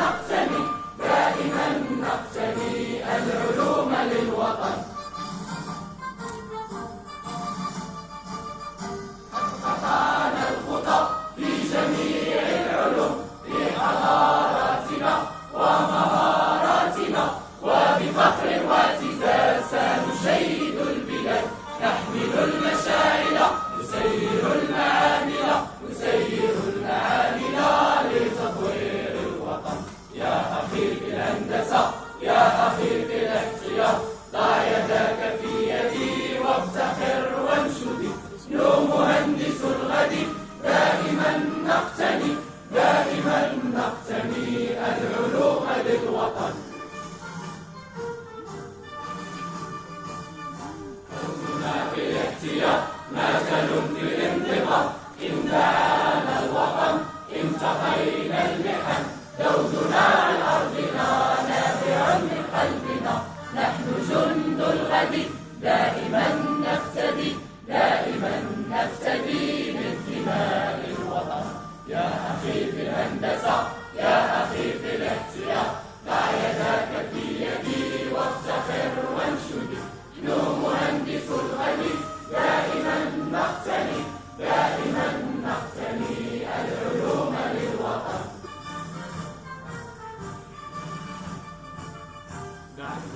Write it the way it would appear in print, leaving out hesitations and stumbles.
نقتني دائما نقتني العلوم للوطن. قطعنا الخطى في جميع العلوم بحضاراتنا ومهاراتنا، وبفخر واعتزاز سنشيد البلاد، نحمل المشاعل نسير المعامل لتطوير الوطن. يا أخي في الهندسة يا أخي في الاحتياط، ضع يدك في يدي وافتخر وانشدي، نحن مهندس الغد دائما نقتني العلوم للوطن. كوننا في الاحتياط مثل في الانضباط، إن دعانا الوطن انتقينا المحن، دودنا في أرضنا نابع من قلبنا، نحن جند الغد دائما نفتدي من دماء الوطن. يا أخي في الهندسة يا أخي في الاحتياط، ضع يدك في يدي وافتخر وانشدي، نحن مهندس الغد دائما نقتني العلوم للوطن. نحن